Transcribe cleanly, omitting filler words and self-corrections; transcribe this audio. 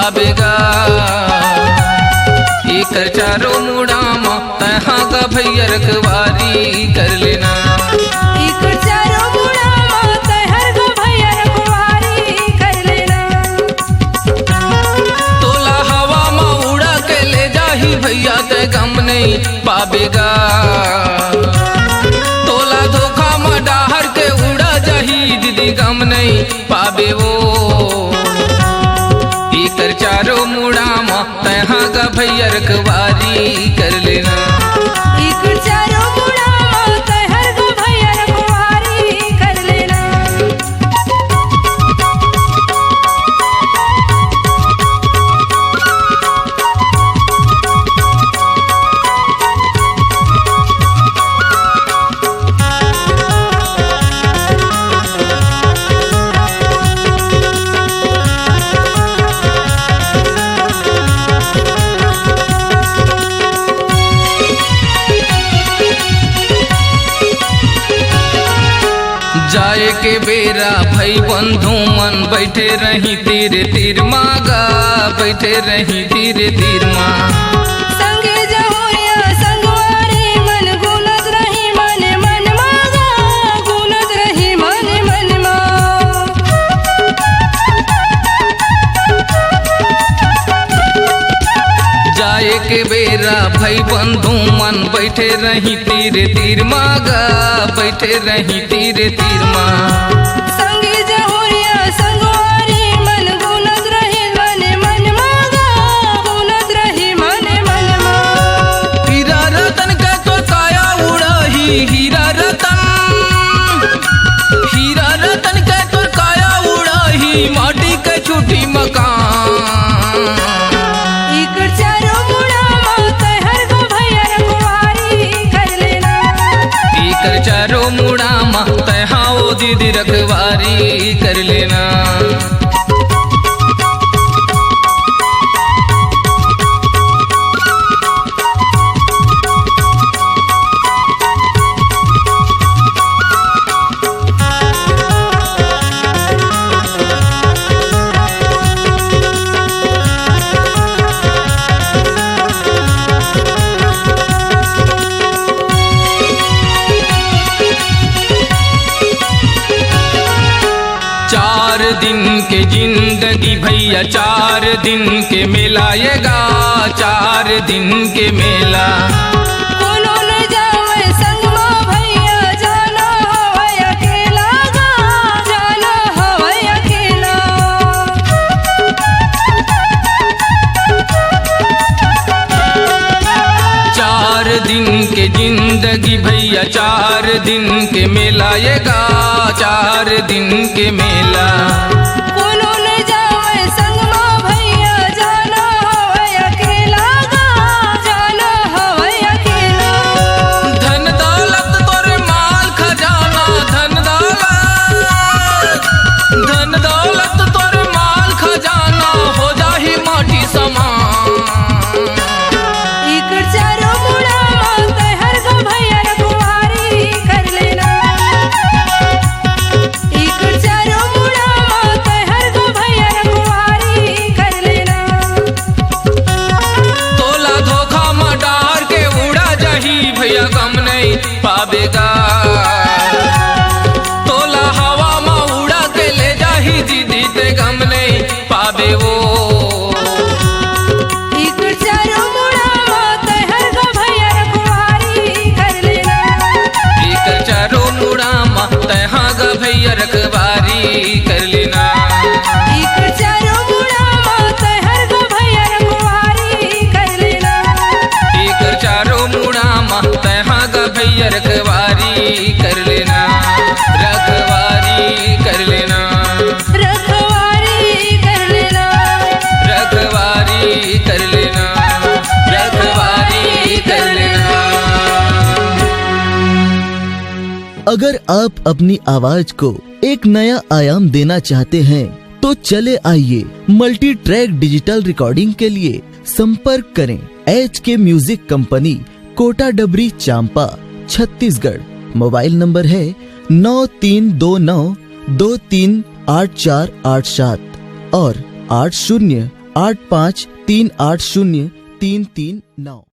पावेगा। एकर चारों मुड़ाम तहाँ का भैया रखवारी कर लेना। एकर चारों मुड़ाम तहर का भैया रखवारी कर लेना। तोला हवा में उड़ा के ले जाही भैया ते गम नहीं पावेगा। तोला धोखा में डाहर के उड़ा जाही दीदी गम नहीं पावे वो। एकर चारों मुड़ाम तहाँ का भैया रखवारी कर लेना। एकर चारों मुड़ाम तहर का भैया रखवारी कर लेना। जाए के बेरा भाई बंधु मन बैठे रही तीर तीर मागा बैठे रही तीर तीर माँ। संगे जहुरिया संगवारी मन गुनत रही मन मन मागा गुनत रही मन मन माँ। जाए के बेरा भाई बंधु मन बैठे रही तीर तीर मागा बैठे रही तीर तीर माँ। संगे जहुरिया संगवारी मन गुनत रही मन मन मागा गुनत रही मन मन माँ। हीरा रतन का तो काया उड़ाही हीरा रतन का तो काया उड़ाही माटी के छूटी मकान। एकर चारों मुड़ाम तहर का भैया रखवारी कर लेना। एकर चारों मुड़ाम तहाँ वो दीदी रखवारी कर लेना। दिन के जिंदगी भैया 4 दिन के मिलाएगा 4 दिन के मेला। कोनो न जावे संगमा भैया जाना हवै अकेला गा जाना हवै अकेला। 4 दिन के जिंदगी भैया 4 दिन के मिलाएगा 4 दिन के मेला। कोनो न जावे संगमा भैया जाना हवै अकेला गा जाना हवै अकेला। धन दौलत तोरे माल खजाना धन दौलत तोरे माल खजाना हो जाही माटी समान। एकर चारों मुड़ाम तहर का भैया रखवारी कर लेना। एकर चारों मुड़ाम तहर का भैया रखवारी कर लेना। तोला धोखा में डार के उड़ा जाही भैया गम नहीं पावेगा। तोला हवा में उड़ा के ले जाही दीदी ते गम नहीं पावे वो। एकर चारों मुड़ाम तहर का भैया रखवारी कर लेना। एकर चारों मुड़ाम तहाँ का भैया रखवारी कर लेना। एकर चारों मुड़ाम तहर का भैया रखवारी कर लेना। एकर चारों मुड़ाम तहाँ का भैया रखवारी कर लेना। रखवारी कर लेना। रखवारी कर लेना। रखवारी कर लेना। रखवारी कर लेना। अगर आप अपनी आवाज को एक नया आयाम देना चाहते हैं तो चले आइए मल्टी ट्रैक डिजिटल रिकॉर्डिंग के लिए संपर्क करें HK म्यूजिक कंपनी, कोटा डबरी, चांपा, छत्तीसगढ़। मोबाइल नंबर है 9329238487 और 80 8538803339।